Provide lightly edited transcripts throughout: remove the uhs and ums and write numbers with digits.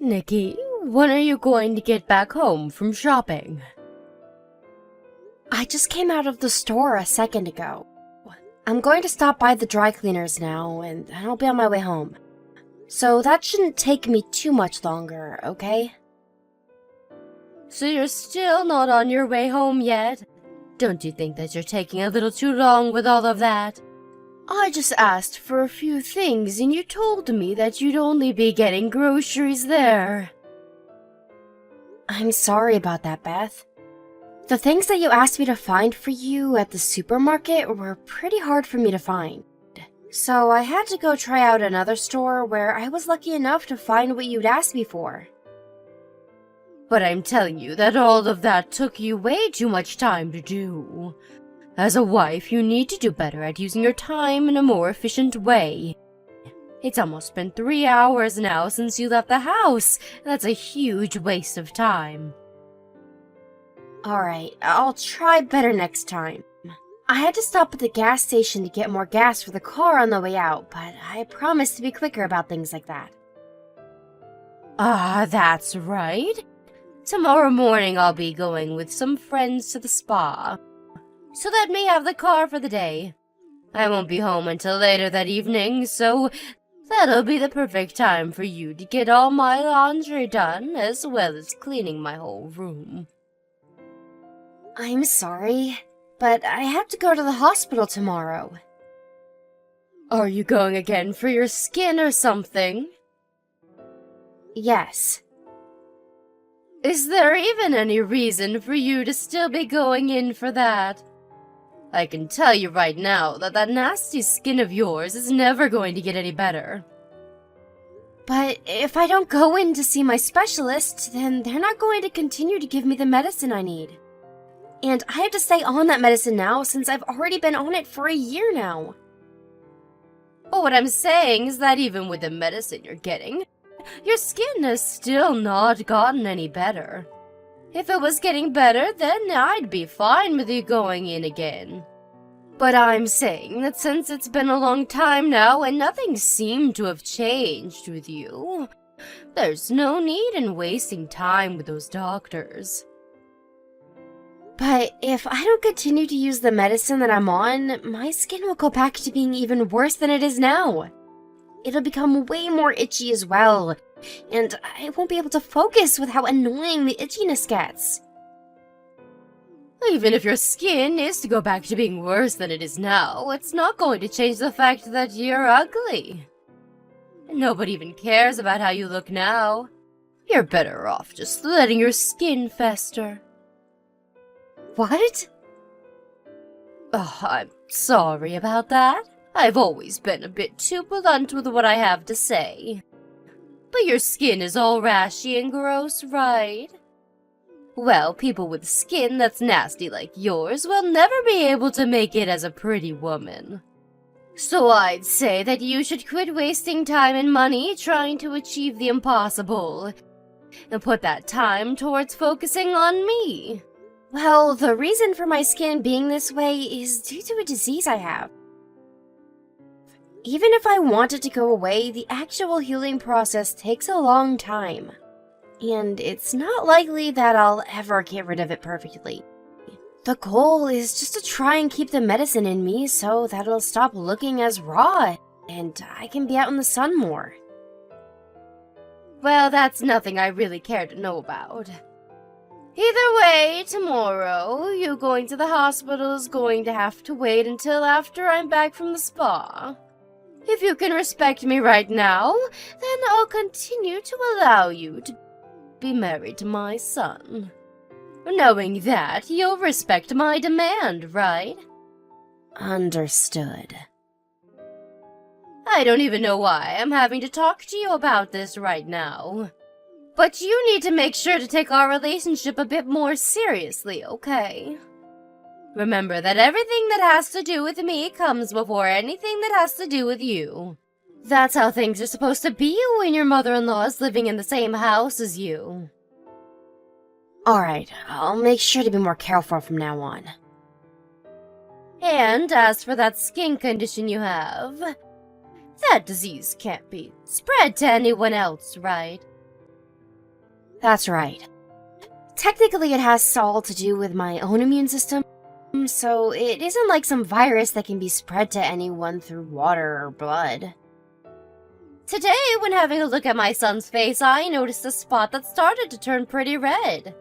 Nikki, when are you going to get back home from shopping? I just came out of the store a second ago. I'm going to stop by the dry cleaners now, and I'll be on my way home. So that shouldn't take me too much longer, okay? So you're still not on your way home yet? Don't you think that you're taking a little too long with all of that? I just asked for a few things and you told me that you'd only be getting groceries there. I'm sorry about that, Beth. The things that you asked me to find for you at the supermarket were pretty hard for me to find. So I had to go try out another store where I was lucky enough to find what you'd asked me for. But I'm telling you that all of that took you way too much time to do. As a wife, you need to do better at using your time in a more efficient way. It's almost been 3 hours now since you left the house. That's a huge waste of time. Alright, I'll try better next time. I had to stop at the gas station to get more gas for the car on the way out, but I promised to be quicker about things like that. Ah, that's right. Tomorrow morning I'll be going with some friends to the spa. So let me have the car for the day. I won't be home until later that evening, so that'll be the perfect time for you to get all my laundry done, as well as cleaning my whole room. I'm sorry, but I have to go to the hospital tomorrow. Are you going again for your skin or something? Yes. Is there even any reason for you to still be going in for that? I can tell you right now that that nasty skin of yours is never going to get any better. But if I don't go in to see my specialist, then they're not going to continue to give me the medicine I need. And I have to stay on that medicine now since I've already been on it for a year now. But what I'm saying is that even with the medicine you're getting, your skin has still not gotten any better. If it was getting better, then I'd be fine with you going in again. But I'm saying that since it's been a long time now and nothing seemed to have changed with you, there's no need in wasting time with those doctors. But if I don't continue to use the medicine that I'm on, my skin will go back to being even worse than it is now. It'll become way more itchy as well, and I won't be able to focus with how annoying the itchiness gets. Even if your skin is to go back to being worse than it is now, it's not going to change the fact that you're ugly. Nobody even cares about how you look now. You're better off just letting your skin fester. What? Oh, I'm sorry about that. I've always been a bit too blunt with what I have to say. But your skin is all rashy and gross, right? Well, people with skin that's nasty like yours will never be able to make it as a pretty woman. So I'd say that you should quit wasting time and money trying to achieve the impossible, and put that time towards focusing on me. Well, the reason for my skin being this way is due to a disease I have. Even if I want it to go away, the actual healing process takes a long time. And it's not likely that I'll ever get rid of it perfectly. The goal is just to try and keep the medicine in me so that it'll stop looking as raw and I can be out in the sun more. Well, that's nothing I really care to know about. Either way, tomorrow, you going to the hospital is going to have to wait until after I'm back from the spa. If you can respect me right now, then I'll continue to allow you to be married to my son. Knowing that, you'll respect my demand, right? Understood. I don't even know why I'm having to talk to you about this right now. But you need to make sure to take our relationship a bit more seriously, okay? Remember that everything that has to do with me comes before anything that has to do with you. That's how things are supposed to be when your mother-in-law is living in the same house as you. Alright, I'll make sure to be more careful from now on. And as for that skin condition you have, that disease can't be spread to anyone else, right? That's right. Technically, it has all to do with my own immune system, so it isn't like some virus that can be spread to anyone through water or blood. Today, when having a look at my son's face, I noticed a spot that started to turn pretty red.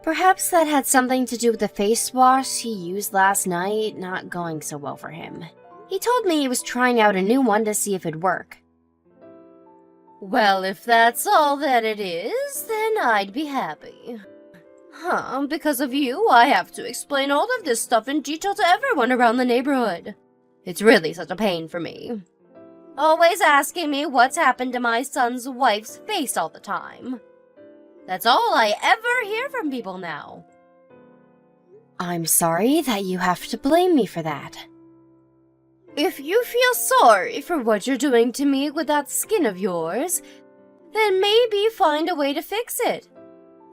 Perhaps that had something to do with the face wash he used last night not going so well for him. He told me he was trying out a new one to see if it'd work. Well, if that's all that it is, then I'd be happy. Because of you, I have to explain all of this stuff in detail to everyone around the neighborhood. It's really such a pain for me. Always asking me what's happened to my son's wife's face all the time. That's all I ever hear from people now. I'm sorry that you have to blame me for that. If you feel sorry for what you're doing to me with that skin of yours, then maybe find a way to fix it.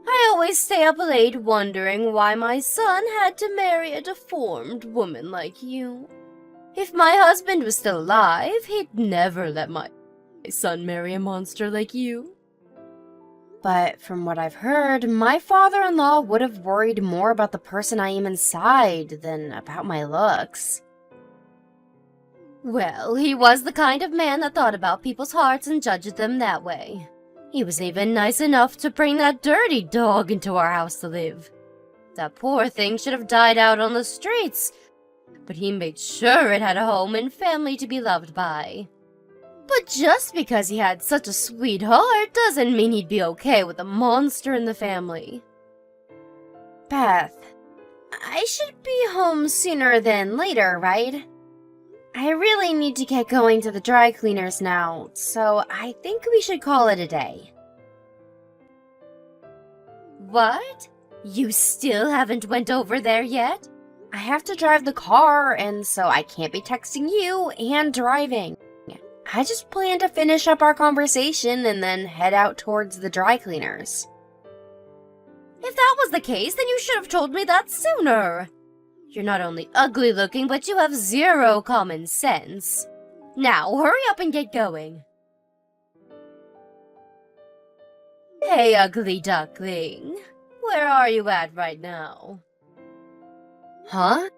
I always stay up late wondering why my son had to marry a deformed woman like you. If my husband was still alive, he'd never let my son marry a monster like you. But from what I've heard, my father-in-law would have worried more about the person I am inside than about my looks. Well, he was the kind of man that thought about people's hearts and judged them that way. He was even nice enough to bring that dirty dog into our house to live. That poor thing should have died out on the streets, but he made sure it had a home and family to be loved by. But just because he had such a sweet heart doesn't mean he'd be okay with a monster in the family. Beth, I should be home sooner than later, right? I really need to get going to the dry cleaners now, so I think we should call it a day. What? You still haven't went over there yet? I have to drive the car, and so I can't be texting you and driving. I just plan to finish up our conversation and then head out towards the dry cleaners. If that was the case, then you should have told me that sooner. You're not only ugly looking, but you have zero common sense. Now, hurry up and get going. Hey, ugly duckling. Where are you at right now? Huh?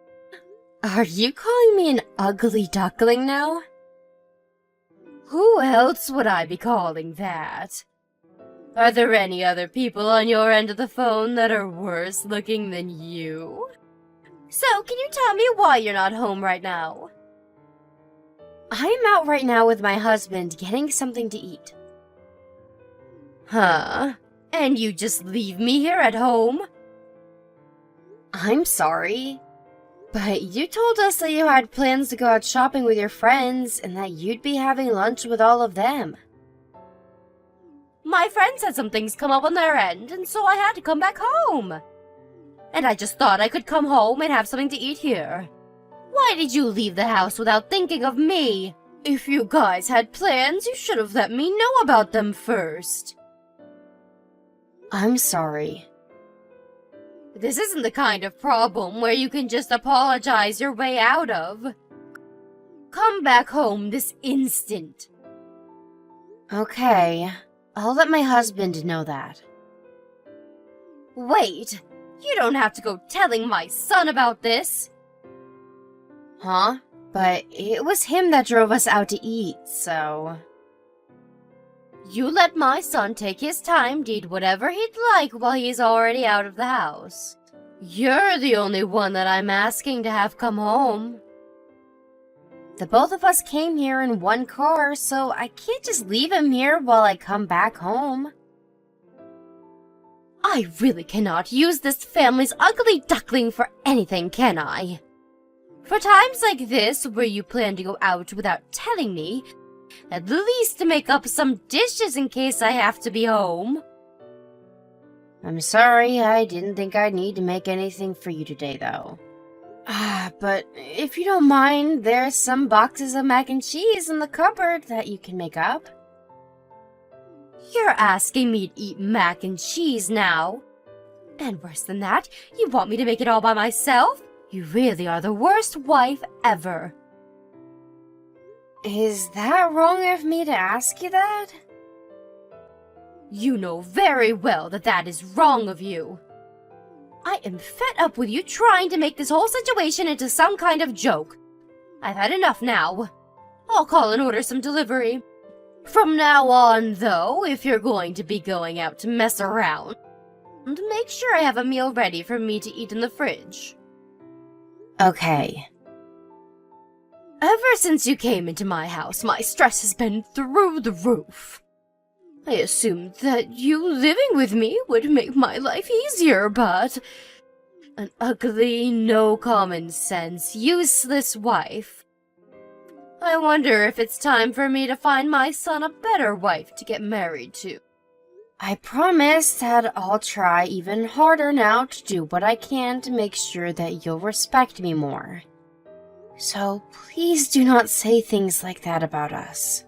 Are you calling me an ugly duckling now? Who else would I be calling that? Are there any other people on your end of the phone that are worse looking than you? So, can you tell me why you're not home right now? I'm out right now with my husband getting something to eat. Huh? And you just leave me here at home? I'm sorry, but you told us that you had plans to go out shopping with your friends and that you'd be having lunch with all of them. My friends had some things come up on their end, and so I had to come back home. And I just thought I could come home and have something to eat here. Why did you leave the house without thinking of me? If you guys had plans, you should have let me know about them first. I'm sorry. This isn't the kind of problem where you can just apologize your way out of. Come back home this instant. Okay, I'll let my husband know that. Wait, you don't have to go telling my son about this. Huh? But it was him that drove us out to eat, so... You let my son take his time to eat whatever he'd like while he's already out of the house. You're the only one that I'm asking to have come home. The both of us came here in one car, so I can't just leave him here while I come back home. I really cannot use this family's ugly duckling for anything, can I? For times like this, where you plan to go out without telling me, at least to make up some dishes in case I have to be home. I'm sorry, I didn't think I'd need to make anything for you today, though. But if you don't mind, there's some boxes of mac and cheese in the cupboard that you can make up. You're asking me to eat mac and cheese now? And worse than that, you want me to make it all by myself? You really are the worst wife ever. Is that wrong of me to ask you that? You know very well that that is wrong of you. I am fed up with you trying to make this whole situation into some kind of joke. I've had enough now. I'll call and order some delivery. From now on, though, if you're going to be going out to mess around, make sure I have a meal ready for me to eat in the fridge. Okay. Ever since you came into my house, my stress has been through the roof. I assumed that you living with me would make my life easier, but an ugly, no common sense, useless wife. I wonder if it's time for me to find my son a better wife to get married to. I promise that I'll try even harder now to do what I can to make sure that you'll respect me more. So please do not say things like that about us.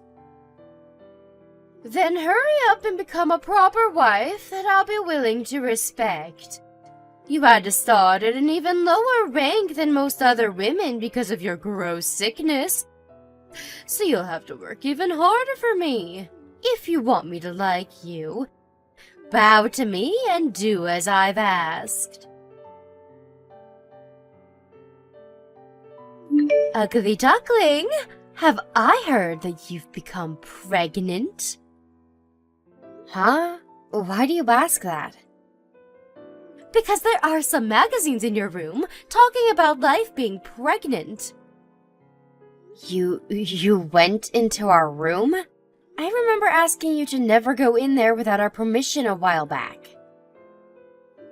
Then hurry up and become a proper wife that I'll be willing to respect. You had to start at an even lower rank than most other women because of your gross sickness. So you'll have to work even harder for me, if you want me to like you. Bow to me and do as I've asked. Ugly duckling, have I heard that you've become pregnant? Huh? Why do you ask that? Because there are some magazines in your room talking about life being pregnant. You went into our room? I remember asking you to never go in there without our permission a while back.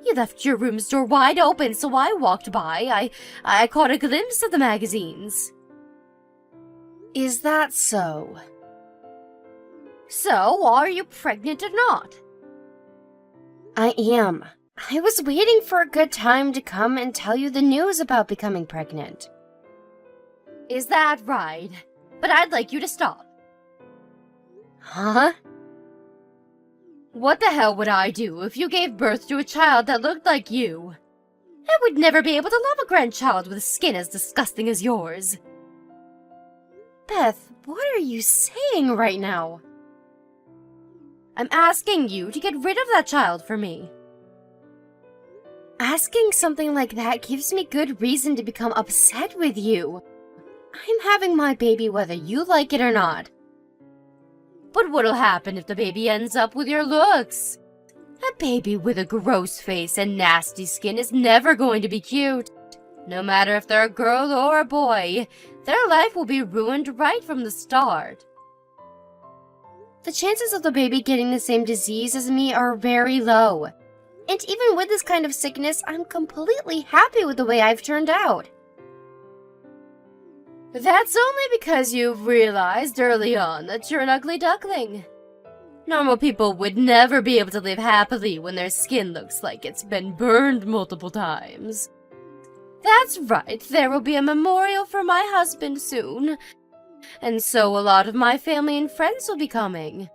You left your room's door wide open, so I walked by. I caught a glimpse of the magazines. Is that so? So, are you pregnant or not? I am. I was waiting for a good time to come and tell you the news about becoming pregnant. Is that right? But I'd like you to stop. Huh? What the hell would I do if you gave birth to a child that looked like you? I would never be able to love a grandchild with skin as disgusting as yours. Beth, what are you saying right now? I'm asking you to get rid of that child for me. Asking something like that gives me good reason to become upset with you. I'm having my baby whether you like it or not. But what'll happen if the baby ends up with your looks? A baby with a gross face and nasty skin is never going to be cute. No matter if they're a girl or a boy, their life will be ruined right from the start. The chances of the baby getting the same disease as me are very low. And even with this kind of sickness, I'm completely happy with the way I've turned out. That's only because you've realized early on that you're an ugly duckling. Normal people would never be able to live happily when their skin looks like it's been burned multiple times. That's right, there will be a memorial for my husband soon. And so a lot of my family and friends will be coming.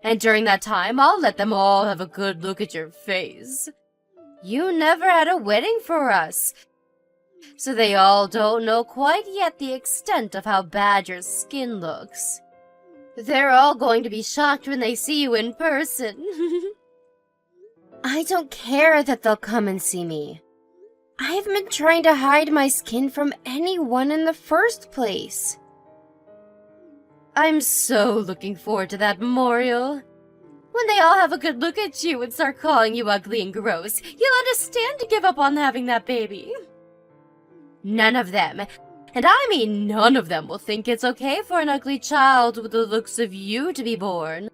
And during that time, I'll let them all have a good look at your face. You never had a wedding for us, so they all don't know quite yet the extent of how bad your skin looks. They're all going to be shocked when they see you in person. I don't care that they'll come and see me. I've been trying to hide my skin from anyone in the first place. I'm so looking forward to that memorial. When they all have a good look at you and start calling you ugly and gross, you'll understand to give up on having that baby. None of them, and I mean none of them, will think it's okay for an ugly child with the looks of you to be born.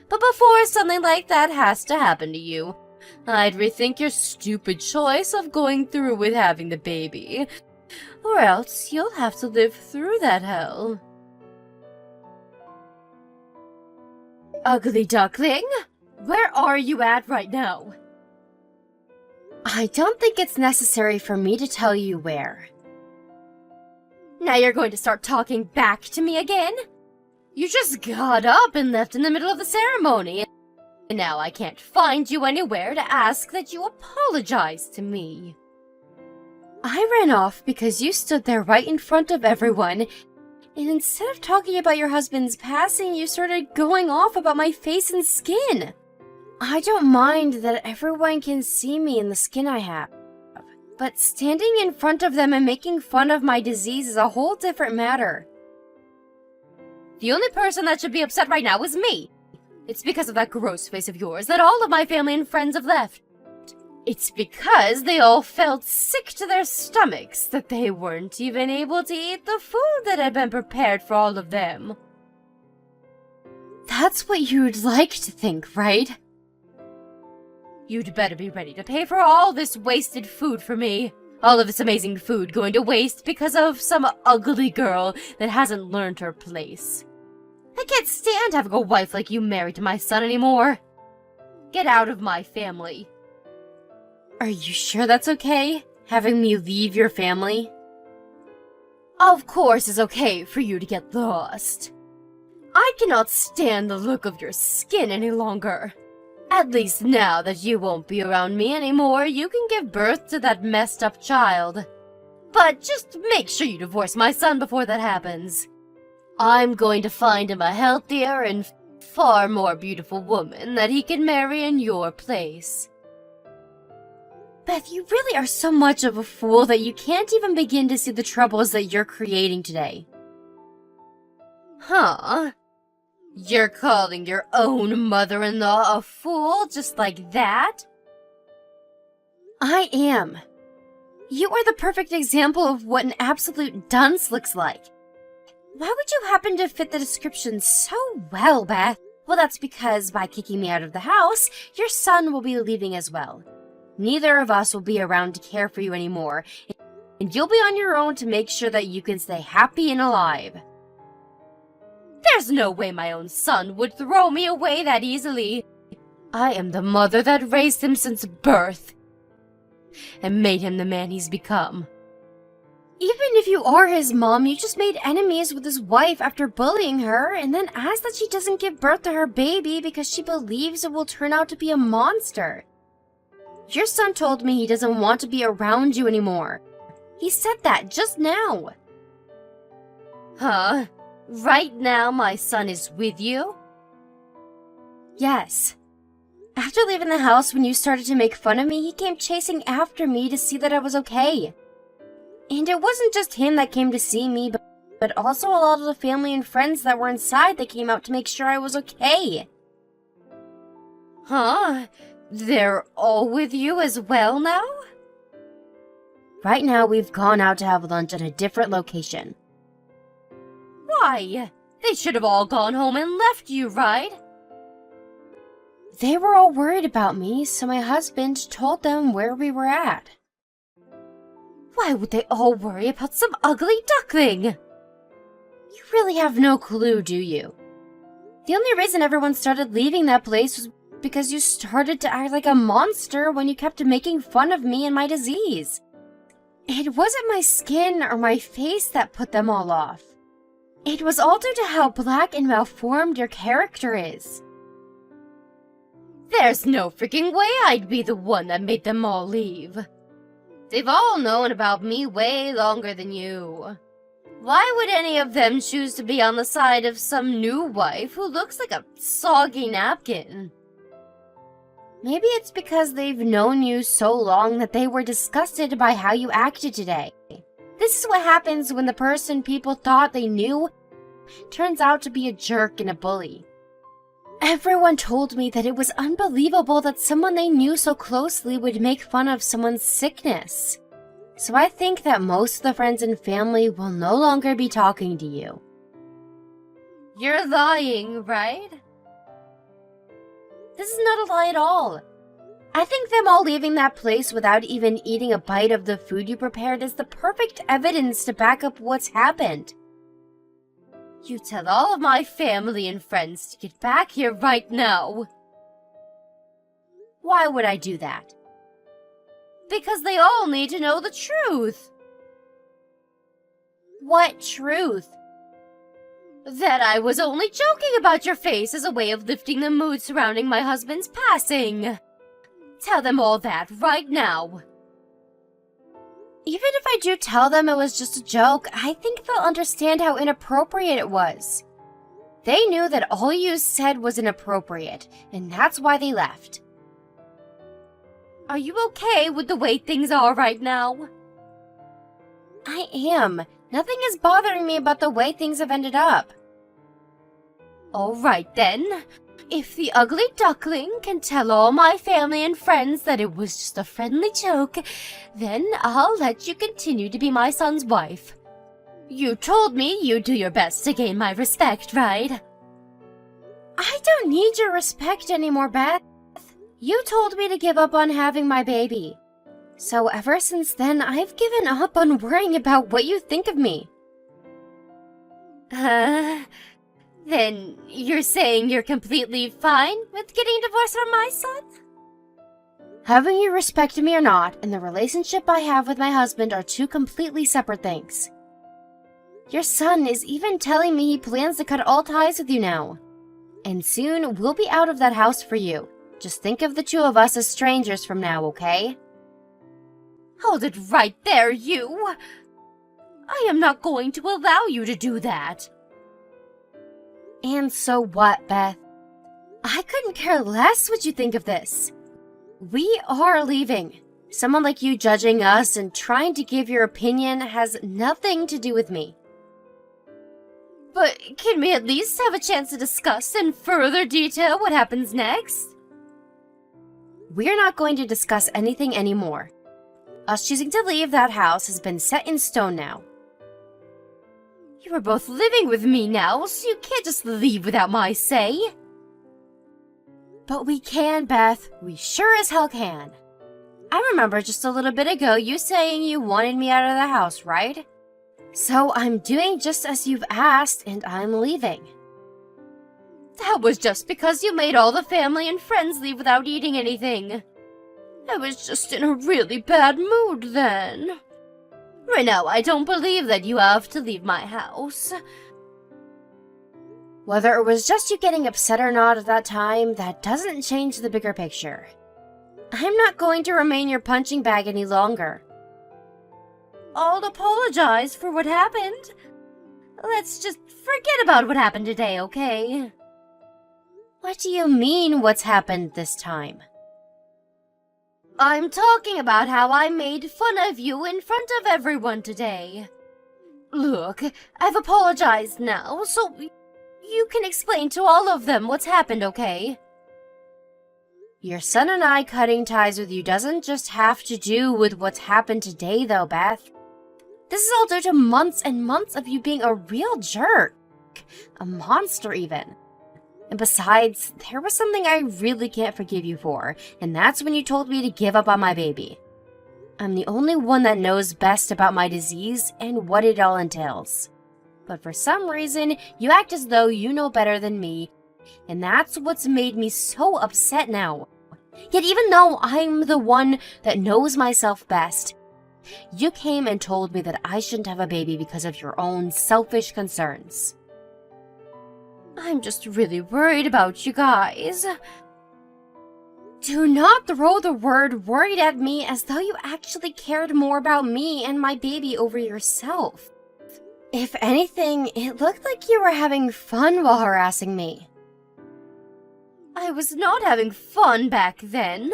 But before something like that has to happen to you, I'd rethink your stupid choice of going through with having the baby, or else you'll have to live through that hell. Ugly duckling, where are you at right now? I don't think it's necessary for me to tell you where. Now you're going to start talking back to me again? You just got up and left in the middle of the ceremony, and now I can't find you anywhere to ask that you apologize to me. I ran off because you stood there right in front of everyone And instead of talking about your husband's passing, you started going off about my face and skin. I don't mind that everyone can see me in the skin I have. But standing in front of them and making fun of my disease is a whole different matter. The only person that should be upset right now is me. It's because of that gross face of yours that all of my family and friends have left. It's because they all felt sick to their stomachs that they weren't even able to eat the food that had been prepared for all of them. That's what you'd like to think, right? You'd better be ready to pay for all this wasted food for me. All of this amazing food going to waste because of some ugly girl that hasn't learned her place. I can't stand having a wife like you married to my son anymore. Get out of my family. Are you sure that's okay? Having me leave your family? Of course it's okay for you to get lost. I cannot stand the look of your skin any longer. At least now that you won't be around me anymore, you can give birth to that messed up child. But just make sure you divorce my son before that happens. I'm going to find him a healthier and far more beautiful woman that he can marry in your place. Beth, you really are so much of a fool that you can't even begin to see the troubles that you're creating today. Huh? You're calling your own mother-in-law a fool just like that? I am. You are the perfect example of what an absolute dunce looks like. Why would you happen to fit the description so well, Beth? Well, that's because by kicking me out of the house, your son will be leaving as well. Neither of us will be around to care for you anymore, and you'll be on your own to make sure that you can stay happy and alive. There's no way my own son would throw me away that easily. I am the mother that raised him since birth, and made him the man he's become. Even if you are his mom, you just made enemies with his wife after bullying her, and then asked that she doesn't give birth to her baby because she believes it will turn out to be a monster. Your son told me he doesn't want to be around you anymore. He said that just now. Huh? Right now my son is with you? Yes. After leaving the house when you started to make fun of me, he came chasing after me to see that I was okay. And it wasn't just him that came to see me, but also a lot of the family and friends that were inside that came out to make sure I was okay. Huh? They're all with you as well now? Right now, we've gone out to have lunch at a different location. Why? They should have all gone home and left you, right? They were all worried about me, so my husband told them where we were at. Why would they all worry about some ugly duckling? You really have no clue, do you? The only reason everyone started leaving that place was because you started to act like a monster when you kept making fun of me and my disease. It wasn't my skin or my face that put them all off. It was all due to how black and malformed your character is. There's no freaking way I'd be the one that made them all leave. They've all known about me way longer than you. Why would any of them choose to be on the side of some new wife who looks like a soggy napkin? Maybe it's because they've known you so long that they were disgusted by how you acted today. This is what happens when the person people thought they knew turns out to be a jerk and a bully. Everyone told me that it was unbelievable that someone they knew so closely would make fun of someone's sickness. So I think that most of the friends and family will no longer be talking to you. You're lying, right? This is not a lie at all. I think them all leaving that place without even eating a bite of the food you prepared is the perfect evidence to back up what's happened. You tell all of my family and friends to get back here right now. Why would I do that? Because they all need to know the truth. What truth? That I was only joking about your face as a way of lifting the mood surrounding my husband's passing. Tell them all that right now. Even if I do tell them it was just a joke, I think they'll understand how inappropriate it was. They knew that all you said was inappropriate, and that's why they left. Are you okay with the way things are right now? I am. Nothing is bothering me about the way things have ended up. All right then. If the ugly duckling can tell all my family and friends that it was just a friendly joke, then I'll let you continue to be my son's wife. You told me you'd do your best to gain my respect, right? I don't need your respect anymore, Beth. You told me to give up on having my baby. So ever since then, I've given up on worrying about what you think of me. Then you're saying you're completely fine with getting divorced from my son? Having you respect me or not, and the relationship I have with my husband are two completely separate things. Your son is even telling me he plans to cut all ties with you now. And soon, we'll be out of that house for you. Just think of the two of us as strangers from now, okay? Hold it right there, you! I am not going to allow you to do that. And so what, Beth? I couldn't care less what you think of this. We are leaving. Someone like you judging us and trying to give your opinion has nothing to do with me. But can we at least have a chance to discuss in further detail what happens next? We're not going to discuss anything anymore. Us choosing to leave that house has been set in stone now. You are both living with me now, so you can't just leave without my say. But we can, Beth. We sure as hell can. I remember just a little bit ago you saying you wanted me out of the house, right? So I'm doing just as you've asked, and I'm leaving. That was just because you made all the family and friends leave without eating anything. I was just in a really bad mood then. Right now, I don't believe that you have to leave my house. Whether it was just you getting upset or not at that time, that doesn't change the bigger picture. I'm not going to remain your punching bag any longer. I'll apologize for what happened. Let's just forget about what happened today, okay? What do you mean, what's happened this time? I'm talking about how I made fun of you in front of everyone today. Look, I've apologized now, so you can explain to all of them what's happened, okay? Your son and I cutting ties with you doesn't just have to do with what's happened today, though, Beth. This is all due to months and months of you being a real jerk. A monster, even. And besides, there was something I really can't forgive you for, and that's when you told me to give up on my baby. I'm the only one that knows best about my disease and what it all entails. But for some reason, you act as though you know better than me, and that's what's made me so upset now. Yet even though I'm the one that knows myself best, you came and told me that I shouldn't have a baby because of your own selfish concerns. I'm just really worried about you guys. Do not throw the word worried at me as though you actually cared more about me and my baby over yourself. If anything, it looked like you were having fun while harassing me. I was not having fun back then.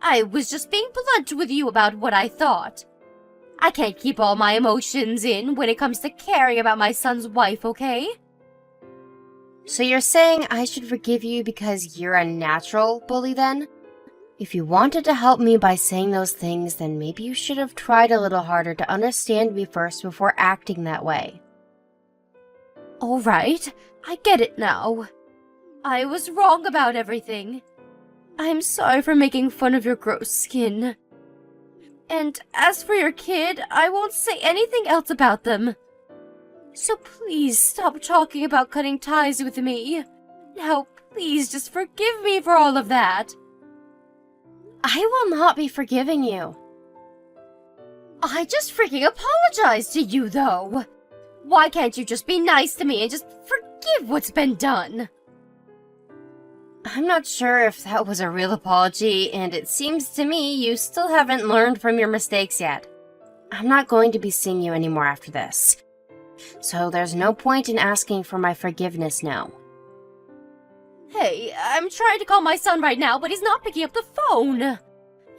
I was just being blunt with you about what I thought. I can't keep all my emotions in when it comes to caring about my son's wife, okay? So you're saying I should forgive you because you're a natural bully then? If you wanted to help me by saying those things, then maybe you should have tried a little harder to understand me first before acting that way. All right, I get it now. I was wrong about everything. I'm sorry for making fun of your gross skin. And as for your kid, I won't say anything else about them. So please stop talking about cutting ties with me. Now, please just forgive me for all of that. I will not be forgiving you. I just freaking apologized to you, though. Why can't you just be nice to me and just forgive what's been done? I'm not sure if that was a real apology, and it seems to me you still haven't learned from your mistakes yet. I'm not going to be seeing you anymore after this. So there's no point in asking for my forgiveness now. Hey, I'm trying to call my son right now, but he's not picking up the phone.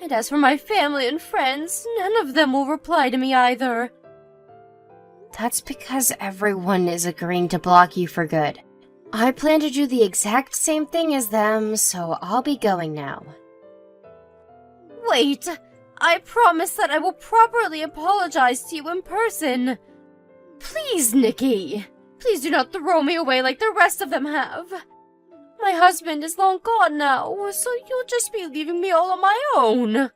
And as for my family and friends, none of them will reply to me either. That's because everyone is agreeing to block you for good. I plan to do the exact same thing as them, so I'll be going now. Wait, I promise that I will properly apologize to you in person. Please, Nikki, please do not throw me away like the rest of them have. My husband is long gone now, so you'll just be leaving me all on my own.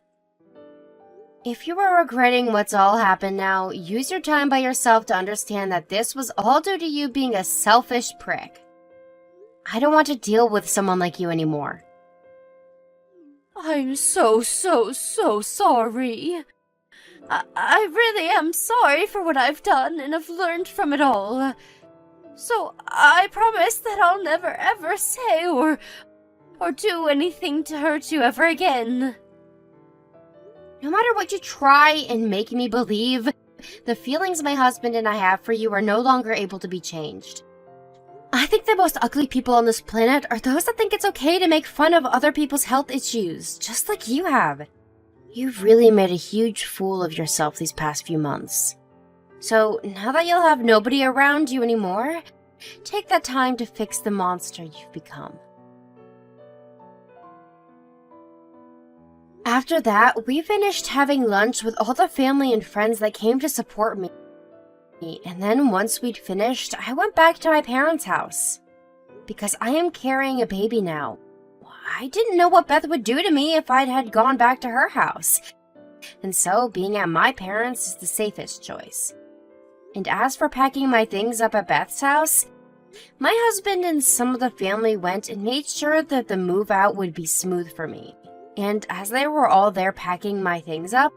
If you are regretting what's all happened now, use your time by yourself to understand that this was all due to you being a selfish prick. I don't want to deal with someone like you anymore. I'm so sorry. I really am sorry for what I've done and have learned from it all. So I promise that I'll never ever say or do anything to hurt you ever again. No matter what you try and make me believe, the feelings my husband and I have for you are no longer able to be changed. I think the most ugly people on this planet are those that think it's okay to make fun of other people's health issues, just like you have. You've really made a huge fool of yourself these past few months. So, now that you'll have nobody around you anymore, take that time to fix the monster you've become. After that, we finished having lunch with all the family and friends that came to support me. And then once we'd finished, I went back to my parents' house. Because I am carrying a baby now. I didn't know what Beth would do to me if I had gone back to her house. And so, being at my parents' is the safest choice. And as for packing my things up at Beth's house, my husband and some of the family went and made sure that the move out would be smooth for me. And as they were all there packing my things up,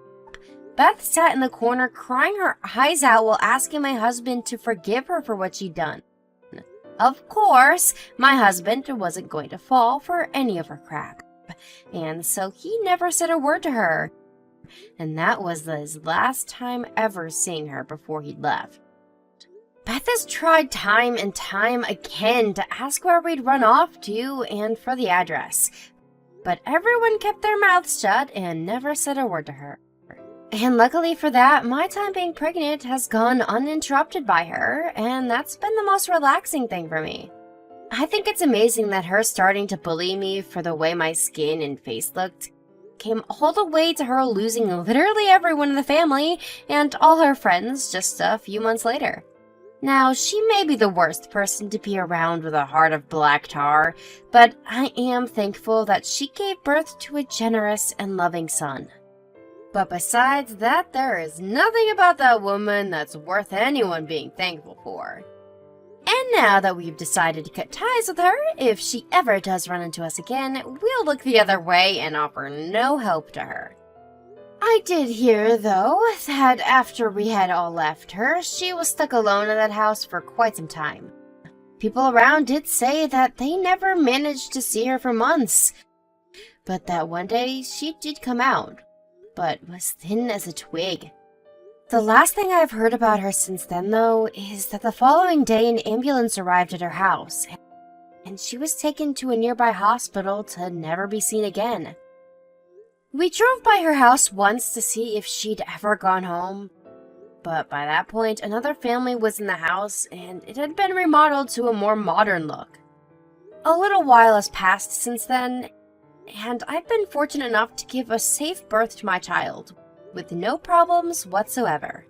Beth sat in the corner crying her eyes out while asking my husband to forgive her for what she'd done. Of course, my husband wasn't going to fall for any of her crap, and so he never said a word to her. And that was his last time ever seeing her before he left. Beth has tried time and time again to ask where we'd run off to and for the address, but everyone kept their mouths shut and never said a word to her. And luckily for that, my time being pregnant has gone uninterrupted by her, and that's been the most relaxing thing for me. I think it's amazing that her starting to bully me for the way my skin and face looked came all the way to her losing literally everyone in the family and all her friends just a few months later. Now, she may be the worst person to be around with a heart of black tar, but I am thankful that she gave birth to a generous and loving son. But besides that, there is nothing about that woman that's worth anyone being thankful for. And now that we've decided to cut ties with her, if she ever does run into us again, we'll look the other way and offer no help to her. I did hear, though, that after we had all left her, she was stuck alone in that house for quite some time. People around did say that they never managed to see her for months, but that one day she did come out, but was thin as a twig. The last thing I've heard about her since then, though, is that the following day an ambulance arrived at her house, and she was taken to a nearby hospital to never be seen again. We drove by her house once to see if she'd ever gone home, but by that point another family was in the house and it had been remodeled to a more modern look. A little while has passed since then, and I've been fortunate enough to give a safe birth to my child, with no problems whatsoever.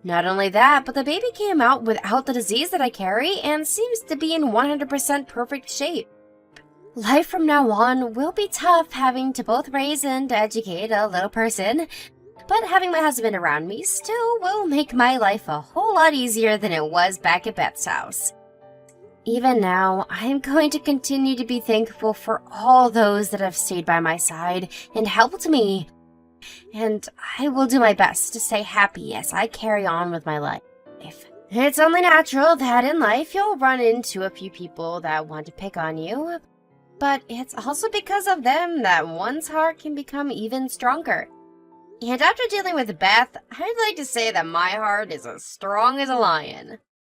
Not only that, but the baby came out without the disease that I carry and seems to be in 100% perfect shape. Life from now on will be tough having to both raise and educate a little person, but having my husband around me still will make my life a whole lot easier than it was back at Beth's house. Even now, I am going to continue to be thankful for all those that have stayed by my side and helped me, and I will do my best to stay happy as I carry on with my life. It's only natural that in life you'll run into a few people that want to pick on you, but it's also because of them that one's heart can become even stronger. And after dealing with Beth, I'd like to say that my heart is as strong as a lion.